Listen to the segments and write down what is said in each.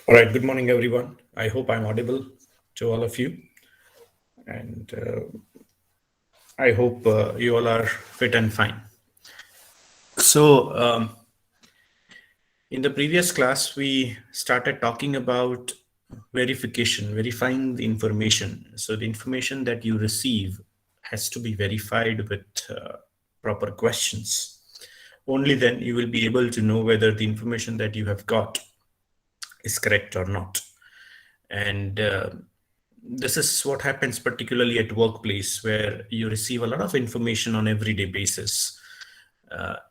All right, good morning, everyone. I hope I'm audible to all of you, and I hope you all are fit and fine. So, in the previous class, we started talking about verification, verifying the information. So, the information that you receive has to be verified with proper questions. Only then you will be able to know whether the information that you have got is correct or not. And this is what happens particularly at workplace where you receive a lot of information on everyday basis,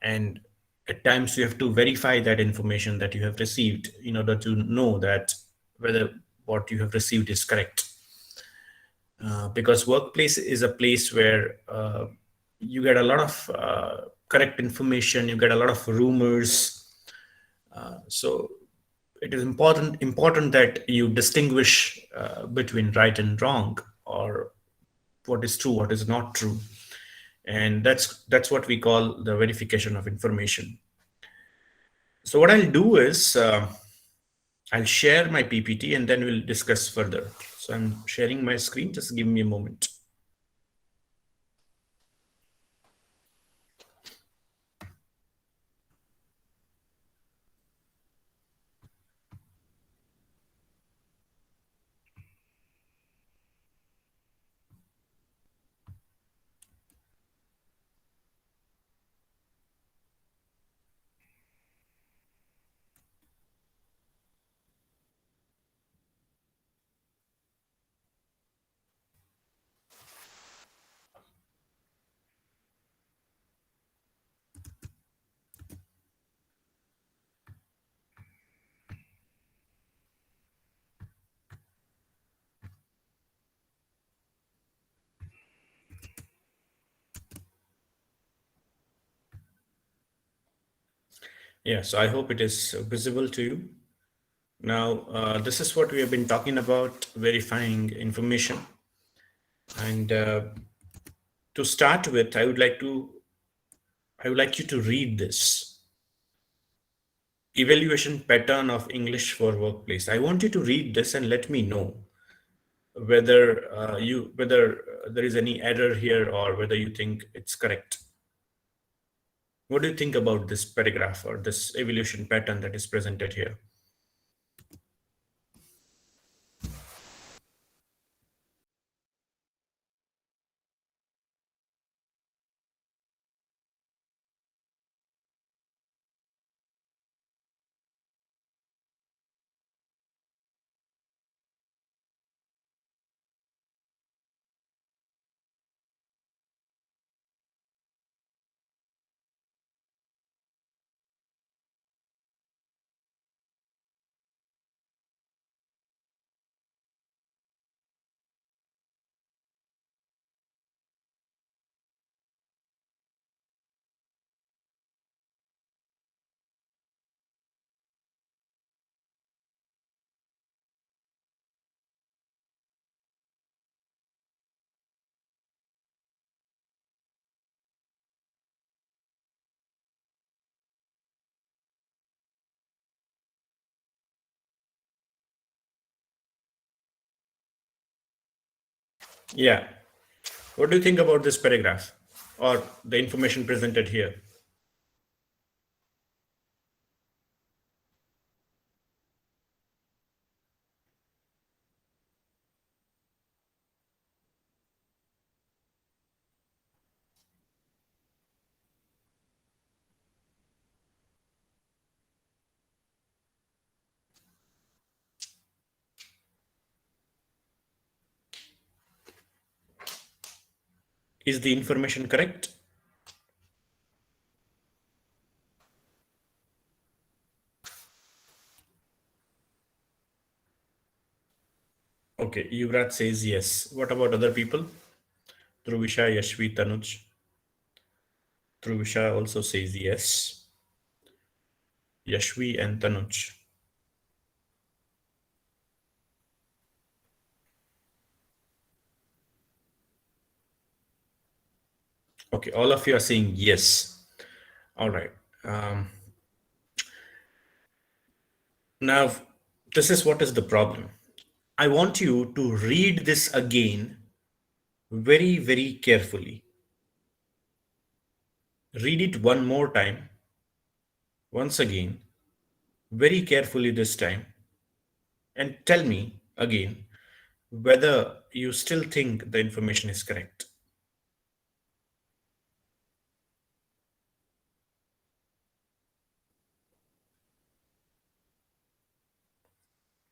and at times you have to verify that information that you have received in order to know that whether what you have received is correct, because workplace is a place where you get a lot of correct information, you get a lot of rumors. So it is important that you distinguish between right and wrong, or what is true, what is not true, and that's what we call the verification of information. So what I'll do is I'll share my PPT and then we'll discuss further. So I'm sharing my screen. Just give me a moment. Yeah, so I hope it is visible to you. Now, this is what we have been talking about, verifying information. And to start with, I would like you to read this evaluation pattern of English for workplace. I want you to read this and let me know whether there is any error here or whether you think it's correct. What do you think about this paragraph or this evolution pattern that is presented here? Yeah. What do you think about this paragraph or the information presented here? Is the information correct? Okay, Yuvraj says yes. What about other people? Dhruvisha, Yashvi, Tanuj. Dhruvisha also says yes. Yashvi and Tanuj. Okay, all of you are saying yes. All right. Um, Now, This is what is the problem. I want you to read this again very, very carefully. Read it one more time, once again, very carefully this time, and tell me again whether you still think the information is correct.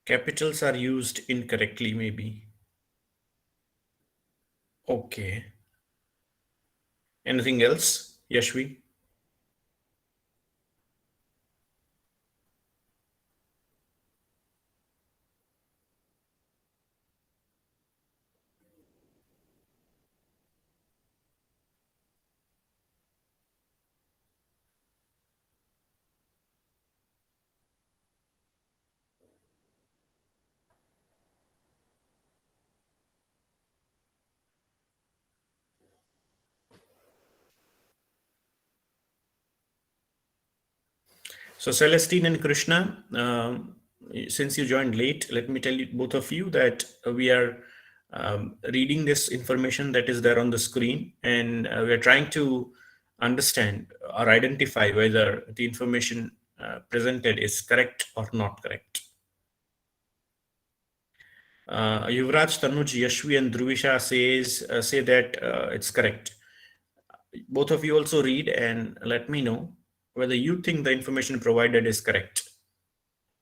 Capitals are used incorrectly, maybe. Okay. Anything else, Yashvi? So, Celestine and Krishna, since you joined late, let me tell you, both of you, that we are reading this information that is there on the screen, and we are trying to understand or identify whether the information presented is correct or not correct. Yuvraj, Tanuj, Yashvi, and Dhruvisha say that it's correct. Both of you also read and let me know whether you think the information provided is correct.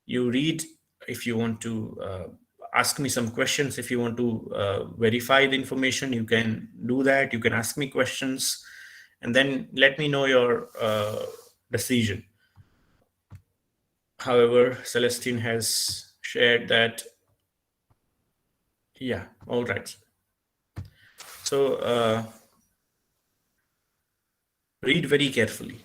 You read if you want to ask me some questions. If you want to verify the information, you can do that. You can ask me questions and then let me know your decision. However, Celestine has shared that. Yeah, all right. So read very carefully.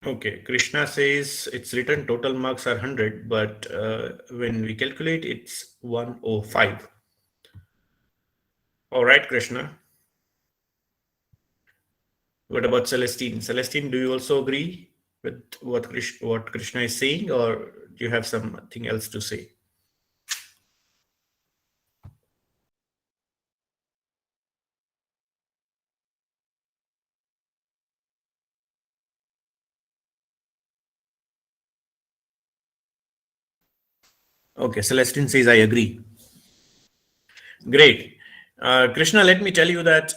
Okay, Krishna says it's written total marks are 100, but when we calculate, it's 105. All right, Krishna. What about Celestine? Celestine, do you also agree with what Krishna is saying, or do you have something else to say? Okay, Celestine says I agree. Great. Krishna, let me tell you that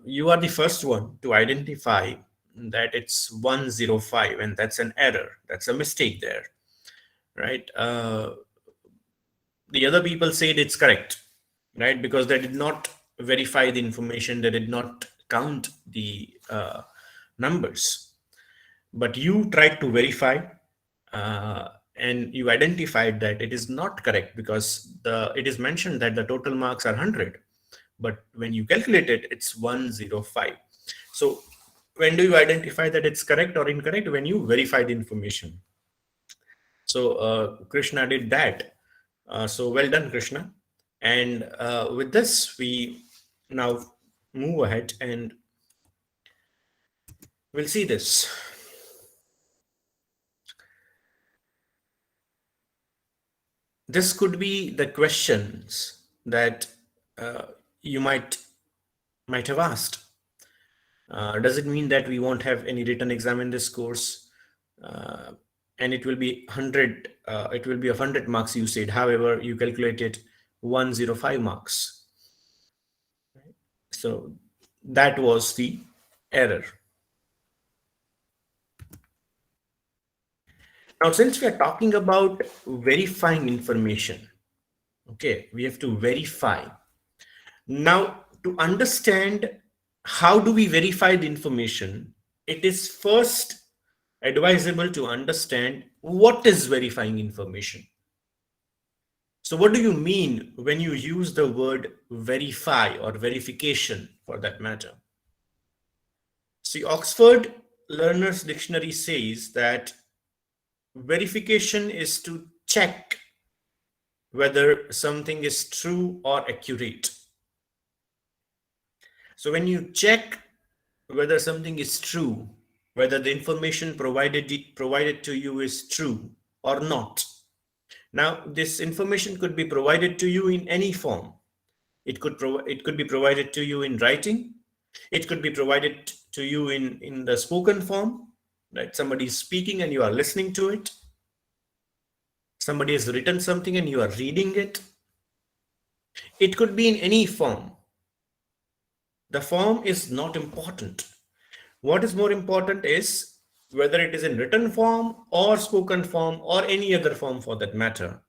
you are the first one to identify that it's 105, and that's an error. That's a mistake there, right? The other people said it's correct, right? Because they did not verify the information, they did not count the numbers. But you tried to verify, and you identified that it is not correct because it is mentioned that the total marks are 100, but when you calculate it, it's 105. So when do you identify that it's correct or incorrect? When you verify the information. So Krishna did that. So well done, Krishna. And with this, we now move ahead and we'll see this. This could be the questions that uh, you might have asked. Does it mean that we won't have any written exam in this course? Uh, and it will be 100, it will be of 100 marks, you said. However, you calculated 105 marks. So that was the error. Now, since we are talking about verifying information, okay, we have to verify. Now, to understand how do we verify the information, it is first advisable to understand what is verifying information. So, what do you mean when you use the word verify or verification for that matter? See, Oxford Learner's Dictionary says that verification is to check whether something is true or accurate. So, when you check whether something is true, whether the information provided to you is true or not. Now, this information could be provided to you in any form. It could be provided to you in writing. It could be provided to you in the spoken form. Right? Somebody is speaking and you are listening to it. Somebody has written something and you are reading it. It could be in any form. The form is not important. What is more important is whether it is in written form or spoken form or any other form for that matter.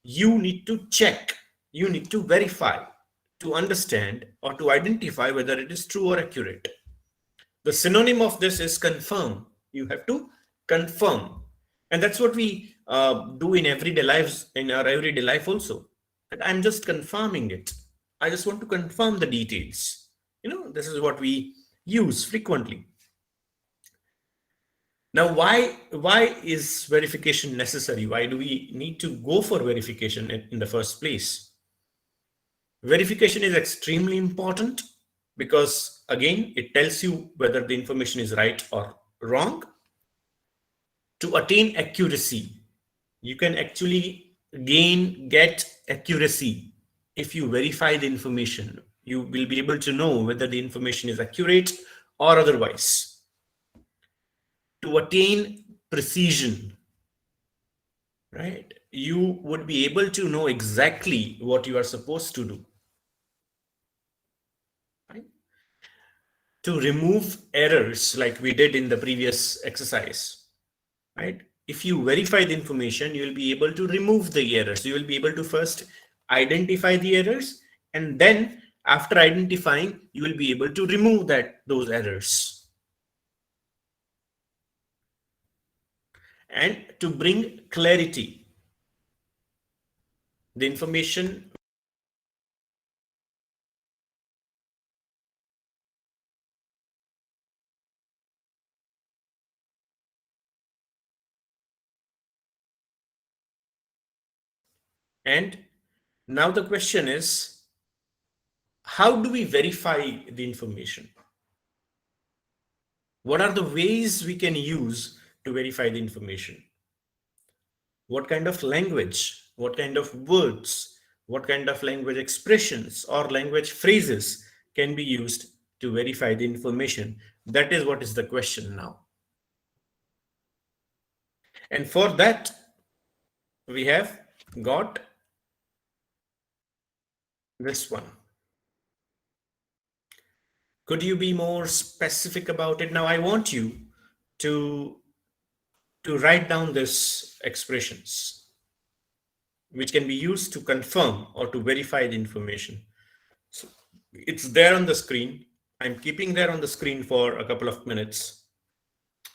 You need to check, you need to verify to understand or to identify whether it is true or accurate. The synonym of this is confirm. You have to confirm. And that's what we do in everyday lives, in our everyday life also. And I'm just confirming it. I just want to confirm the details. This is what we use frequently. Now, why is verification necessary? Why do we need to go for verification in the first place? Verification is extremely important because, again, it tells you whether the information is right or wrong. To attain accuracy, you can actually get accuracy if you verify the information. You will be able to know whether the information is accurate or otherwise. To attain precision, right, you would be able to know exactly what you are supposed to do, right? To remove errors like we did in the previous exercise, right? If you verify the information, you will be able to remove the errors. You will be able to first identify the errors, and then after identifying, you will be able to remove those errors, and to bring clarity. The information. And now the question is, how do we verify the information? What are the ways we can use to verify the information? What kind of language, what kind of words, what kind of language expressions or language phrases can be used to verify the information? That is what is the question now. And for that, we have got this one. Could you be more specific about it? Now, I want you to write down these expressions which can be used to confirm or to verify the information. So it's there on the screen. I'm keeping there on the screen for a couple of minutes.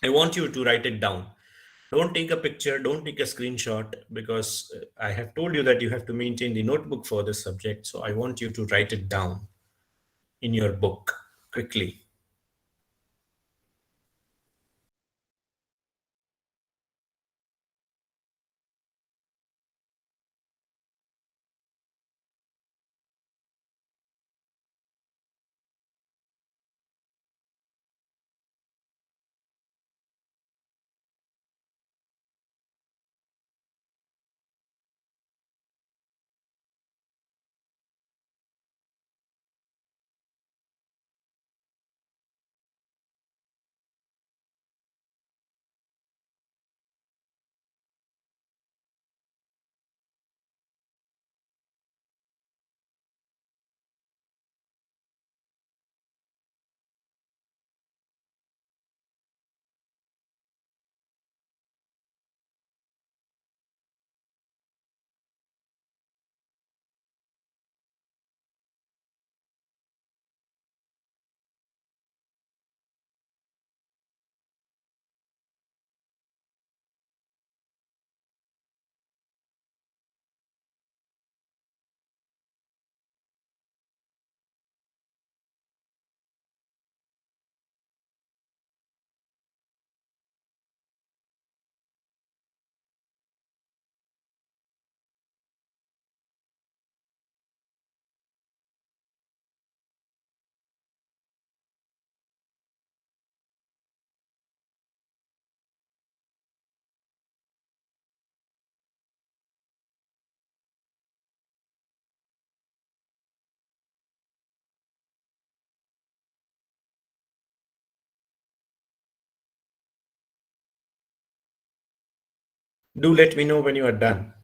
I want you to write it down. Don't take a picture, don't take a screenshot, because I have told you that you have to maintain the notebook for this subject. So I want you to write it down in your book quickly. Do let me know when you are done.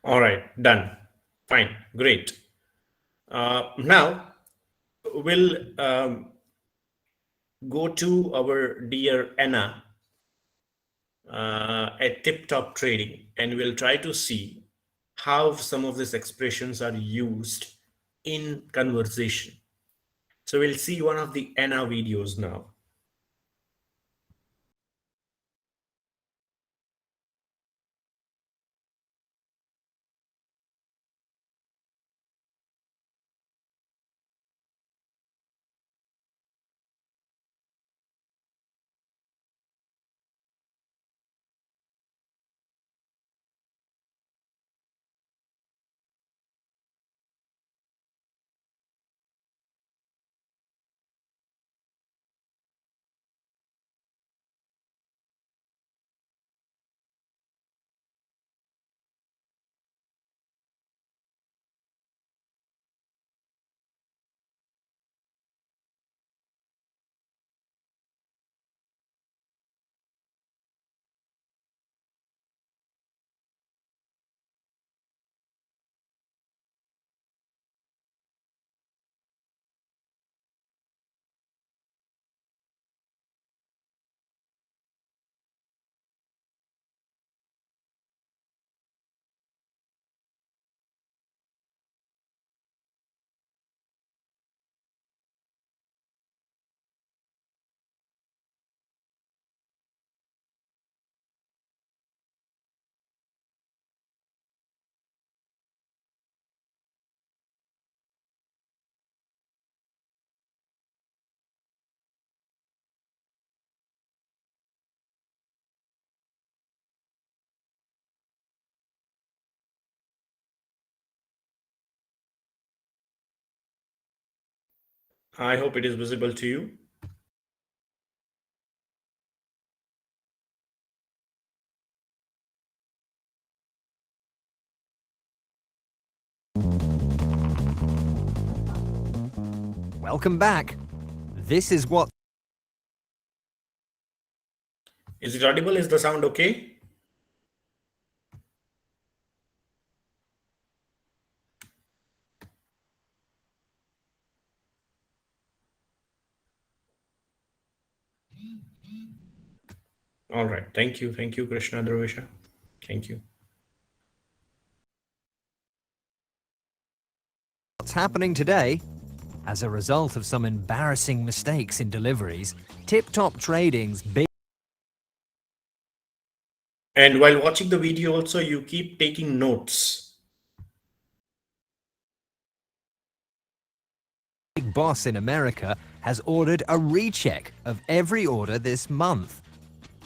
All right, done. Fine, great. Now we'll go to our dear Anna at Tip Top Trading, and we'll try to see how some of these expressions are used in conversation. So we'll see one of the Anna videos now. I hope it is visible to you. Welcome back. This is what Is it audible? Is the sound okay? All right. Thank you. Thank you, Krishna Dravesha. Thank you. What's happening today? As a result of some embarrassing mistakes in deliveries, Tip Top Trading's big And while watching the video, also, you keep taking notes. boss in America has ordered a recheck of every order this month.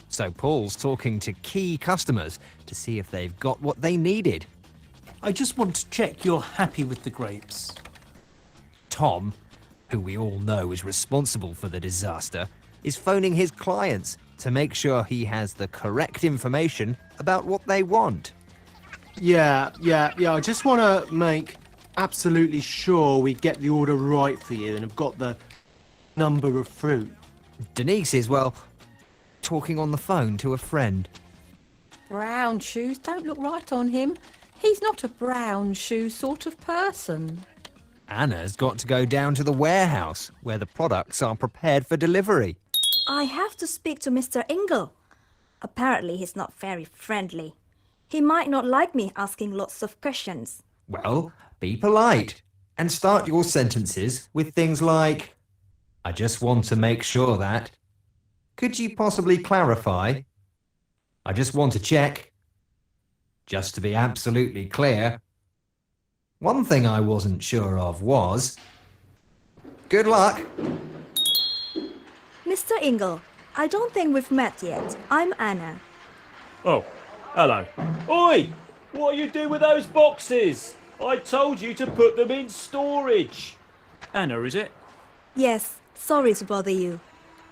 So Paul's talking to key customers to see if they've got what they needed. I just want to check you're happy with the grapes. Tom, who we all know is responsible for the disaster, is phoning his clients to make sure he has the correct information about what they want. Yeah. I just want to make absolutely sure we get the order right for you and have got the number of fruit. Denise is, well, talking on the phone to a friend. Brown shoes don't look right on him. He's not a brown shoe sort of person. Anna's got to go down to the warehouse where the products are prepared for delivery. I have to speak to Mr. Ingle. Apparently he's not very friendly. He might not like me asking lots of questions. Well, be polite and start your sentences with things like, I just want to make sure that. Could you possibly clarify? I just want to check. Just to be absolutely clear. One thing I wasn't sure of was... Good luck. Mr. Ingle, I don't think we've met yet. I'm Anna. Oh, hello. Oi! What are you doing with those boxes? I told you to put them in storage. Anna, is it? Yes, sorry to bother you.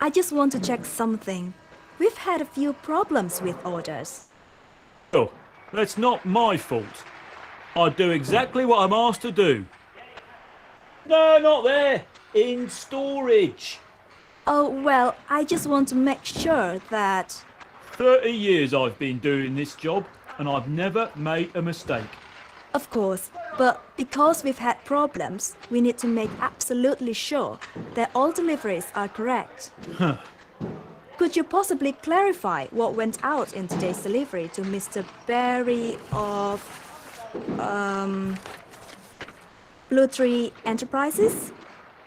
I just want to check something. We've had a few problems with orders. Oh, that's not my fault. I do exactly what I'm asked to do. No, not there. In storage. Oh, well, I just want to make sure that... 30 years I've been doing this job and I've never made a mistake. Of course, but because we've had problems, we need to make absolutely sure that all deliveries are correct. Could you possibly clarify what went out in today's delivery to Mr. Barry of Blue Tree Enterprises?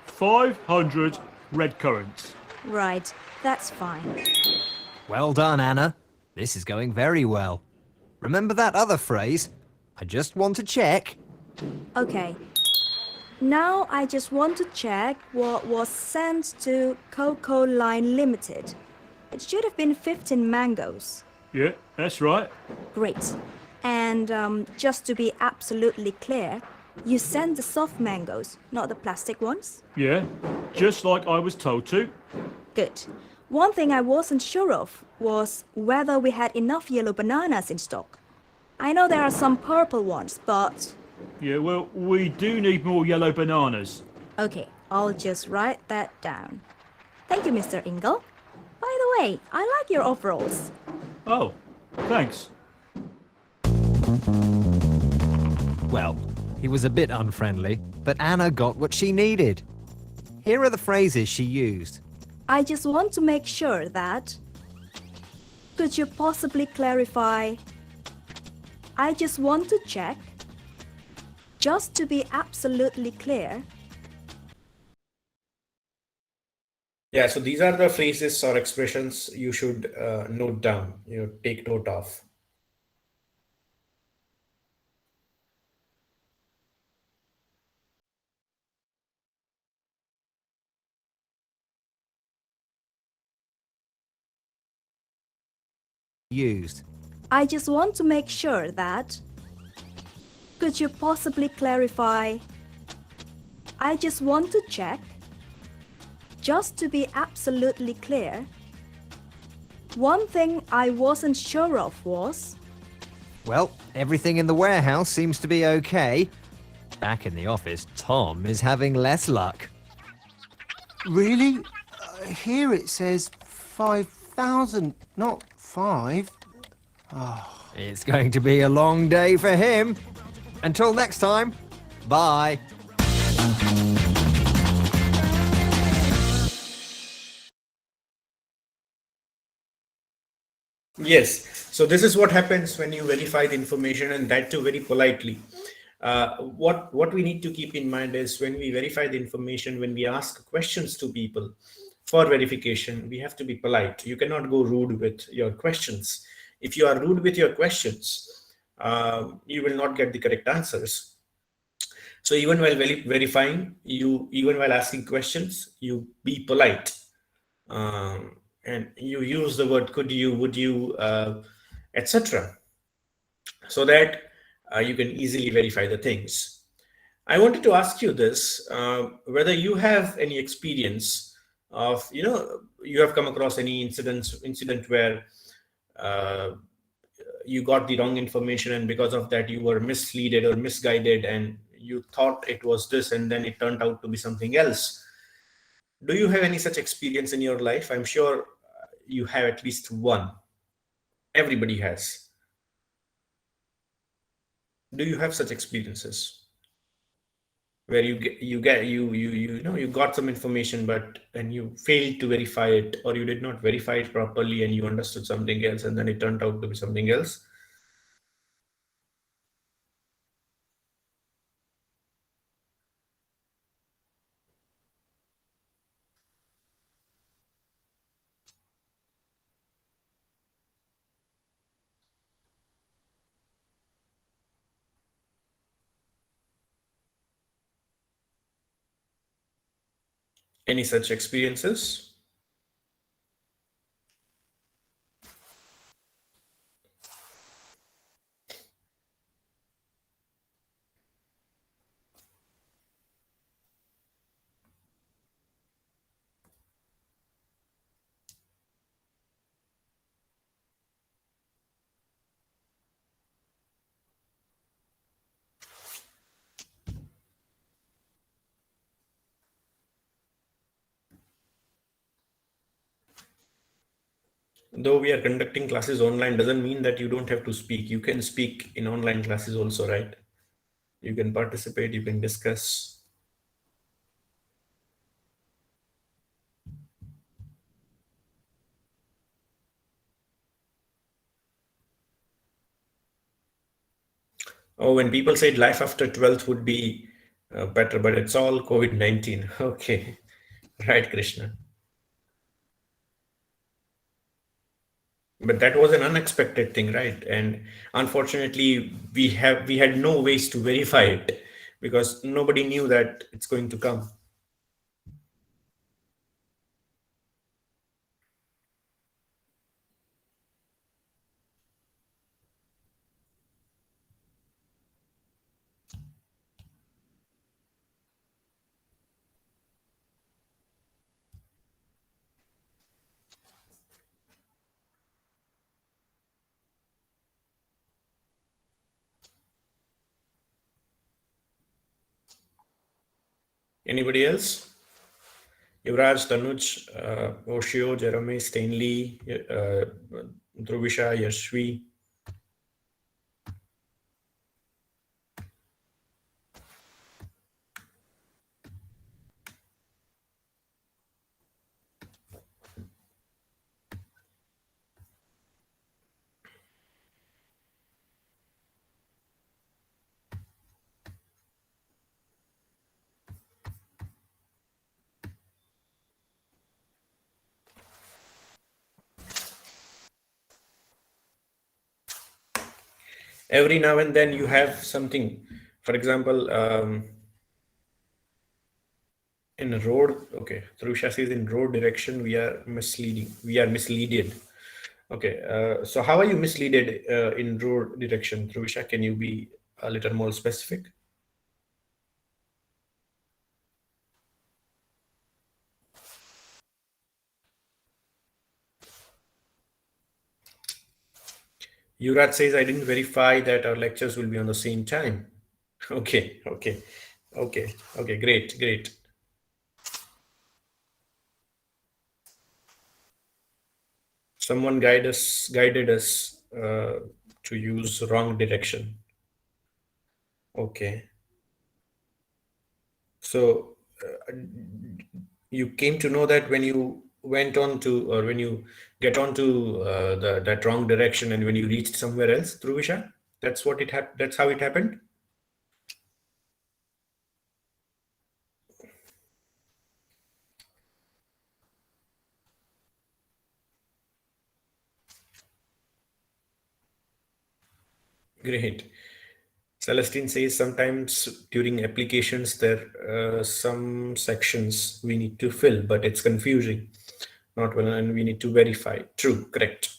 500 red currants. Right, that's fine. Well done, Anna. This is going very well. Remember that other phrase? I just want to check. Okay. Now I just want to check what was sent to Cocoa Line Limited. It should have been 15 mangoes. Yeah, that's right. Great. And just to be absolutely clear, you sent the soft mangoes, not the plastic ones? Yeah, just like I was told to. Good. One thing I wasn't sure of was whether we had enough yellow bananas in stock. I know there are some purple ones, but... Yeah, well, we do need more yellow bananas. Okay, I'll just write that down. Thank you, Mr. Ingle. By the way, I like your overalls. Oh, thanks. Well, he was a bit unfriendly, but Anna got what she needed. Here are the phrases she used. I just want to make sure that... Could you possibly clarify... I just want to check... Just to be absolutely clear... Yeah, so these are the phrases or expressions you should note down, take note of. Used. I just want to make sure that... Could you possibly clarify... I just want to check... Just to be absolutely clear... One thing I wasn't sure of was... Well, everything in the warehouse seems to be okay. Back in the office, Tom is having less luck. Really? Here it says 1,000, not 5. It's going to be a long day for him. Until next time, bye. Yes. So this is what happens when you verify the information, and that too very politely. What we need to keep in mind is when we verify the information, when we ask questions to people for verification, we have to be polite. You cannot go rude with your questions. If you are rude with your questions, you will not get the correct answers. So even while verifying, you even while asking questions, you be polite, and you use the word could you, would you, etc., so that you can easily verify the things. I wanted to ask you this, whether you have any experience of, you have come across any incident where uh, you got the wrong information, and because of that you were misleaded or misguided, and you thought it was this and then it turned out to be something else. Do you have any such experience in your life? I'm sure you have at least one. Everybody has. Do you have such experiences where you got some information, but and you failed to verify it, or you did not verify it properly and you understood something else and then it turned out to be something else? Any such experiences? Though we are conducting classes online, doesn't mean that you don't have to speak. You can speak in online classes also, right? You can participate, you can discuss. Oh, when people said life after 12th would be better, but it's all COVID-19. Okay, right, Krishna. But that was an unexpected thing, right? And unfortunately, we had no ways to verify it because nobody knew that it's going to come. Anybody else? Yuvraj, Tanuj, Oshio, Jeremy, Stanley, Dhruvisha, Yashvi. Every now and then you have something. For example, in road, okay, Dhruvisha says in road direction we are misleading. We are misleaded. Okay, so how are you misleaded in road direction, Dhruvisha? Can you be a little more specific? Yuvraj says, I didn't verify that our lectures will be on the same time. Okay, okay, okay, great, great. Someone guided us to use wrong direction. Okay. So you came to know that when you went on to, or when you get on to that wrong direction, and when you reached somewhere else, Dhruvisha, that's how it happened. Great. Celestine says sometimes during applications there are some sections we need to fill, but it's confusing. Not well, and we need to verify. True, correct.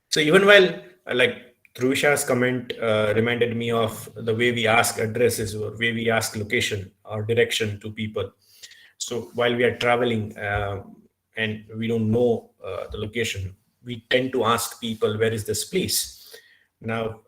So even while like Dhruvisha's comment reminded me of the way we ask addresses or way we ask location or direction to people. So while we are traveling and we don't know the location, we tend to ask people, where is this place? Now,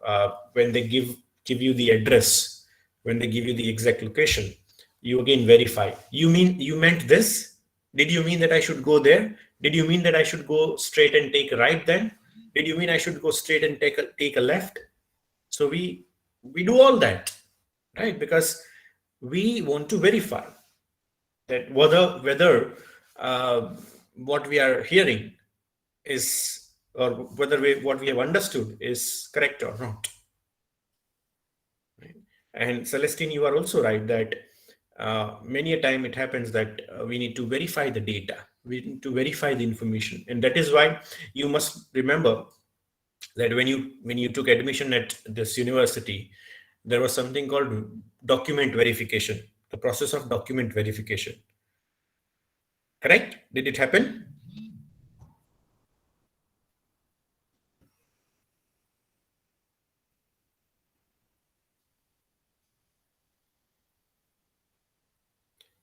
when they give you the address, when they give you the exact location, you again verify. You meant this? Did you mean that I should go there? Did you mean that I should go straight and take a right then? Did you mean I should go straight and take a left? So we do all that, right? Because we want to verify that whether what we are hearing is, or whether what we have understood is correct or not. Right? And Celestine, you are also right that many a time it happens that we need to verify the data, we need to verify the information, and that is why you must remember that when you took admission at this university, there was something called document verification, the process of document verification. Correct? Did it happen?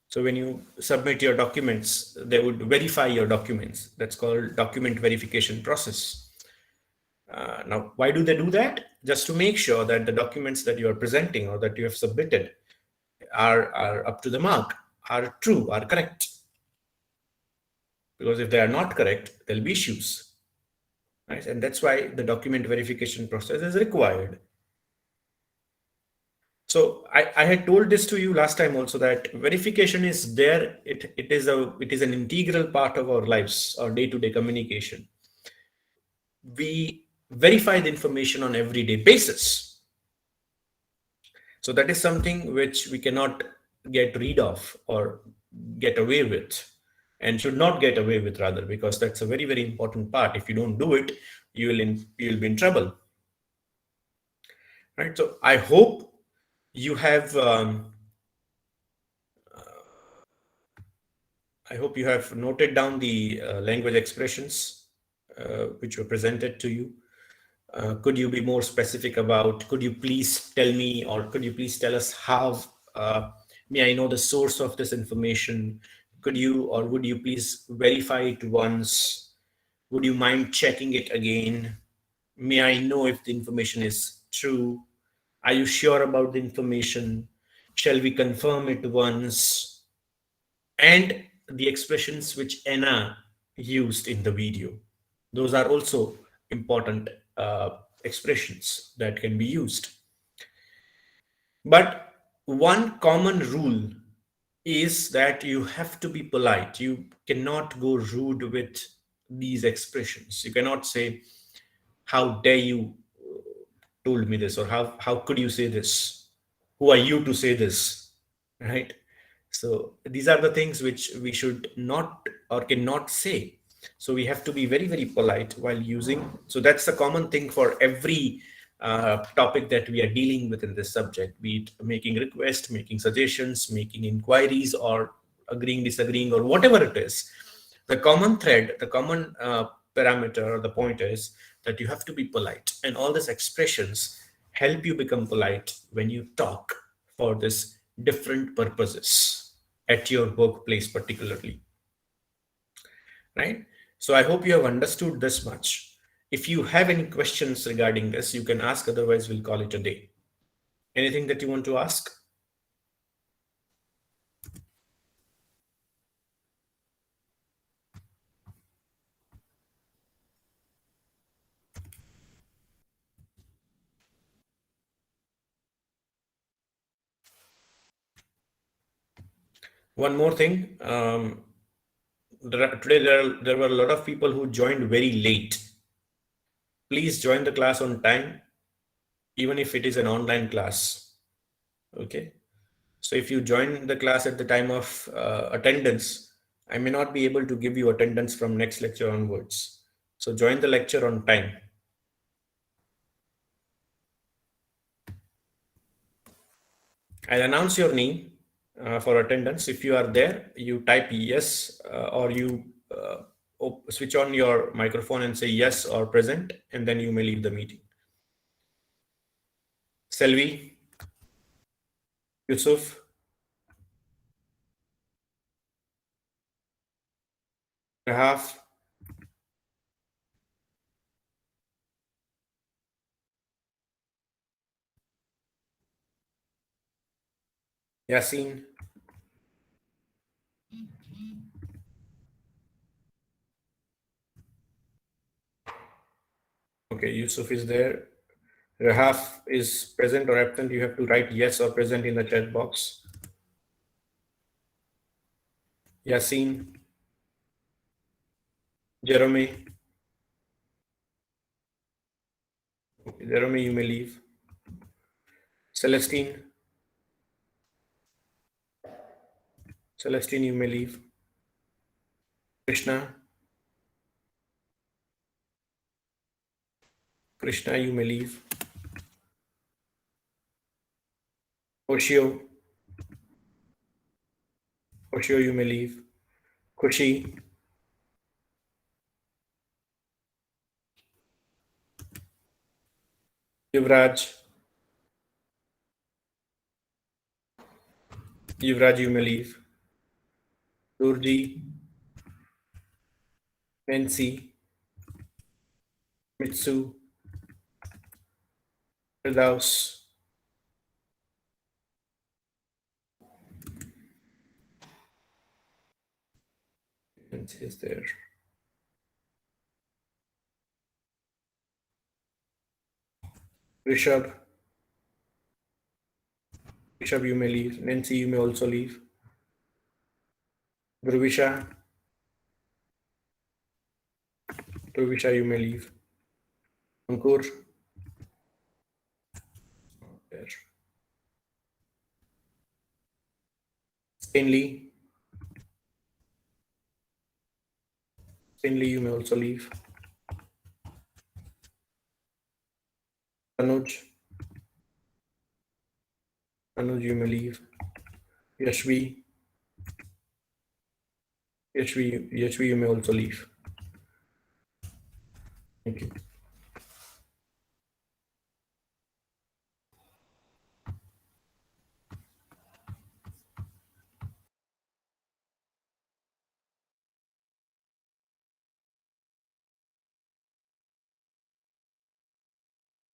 So when you submit your documents, they would verify your documents. That's called document verification process. Now, why do they do that? Just to make sure that the documents that you are presenting or that you have submitted are up to the mark, are true, are correct. Because if they are not correct, there'll be issues. Right? And that's why the document verification process is required. So I had told this to you last time also, that verification is there. It is an integral part of our lives, our day-to-day communication. We verify the information on everyday basis. So that is something which we cannot get rid of or get away with, and should not get away with, rather, because that's a very, very important part. If you don't do it, you'll be in trouble. Right. So I hope you have noted down the language expressions which were presented to you. Could you be more specific about, could you please tell me, or could you please tell us how, may I know the source of this information? Could you, or would you please verify it once? Would you mind checking it again? May I know if the information is true? Are you sure about the information? Shall we confirm it once? And the expressions which Anna used in the video, those are also important expressions that can be used. But one common rule is that you have to be polite. You cannot go rude with these expressions. You cannot say, how dare you told me this, or how could you say this? Who are you to say this? Right? So these are the things which we should not or cannot say. So we have to be very, very polite while using. So that's a common thing for every topic that we are dealing with in this subject, be it making requests, making suggestions, making inquiries, or agreeing, disagreeing, or whatever it is. The common thread, the common parameter or the point is that you have to be polite. And all these expressions help you become polite when you talk for this different purposes at your workplace, particularly. Right? So I hope you have understood this much. If you have any questions regarding this, you can ask, otherwise, we'll call it a day. Anything that you want to ask? One more thing. Today there were a lot of people who joined very late. Please join the class on time, even if it is an online class. Okay. So if you join the class at the time of attendance, I may not be able to give you attendance from next lecture onwards. So join the lecture on time. I'll announce your name for attendance. If you are there, you type yes or you switch on your microphone and say yes or present, and then you may leave the meeting. Selvi, Yusuf, Rahaf, Yasin, okay, Yusuf is there. Rahaf is present or absent. You have to write yes or present in the chat box. Yasin, Jerome, okay, Jerome, you may leave. Celestine, Celestine, you may leave. Krishna, Krishna, you may leave. Hoshio, Hoshio, you may leave. Kushi, Yuvraj, Yuvraj, you may leave. Durji, Nancy, Mitsu, Firdaus, Nancy is there. Rishabh, Rishabh, you may leave. Nancy, you may also leave. Dhruvisha, Dhruvisha, you may leave. Ankur, there. Stanley, Stanley, you may also leave. Anuj, Anuj, you may leave. Yashvi, Yashvi, you may also leave. Thank you.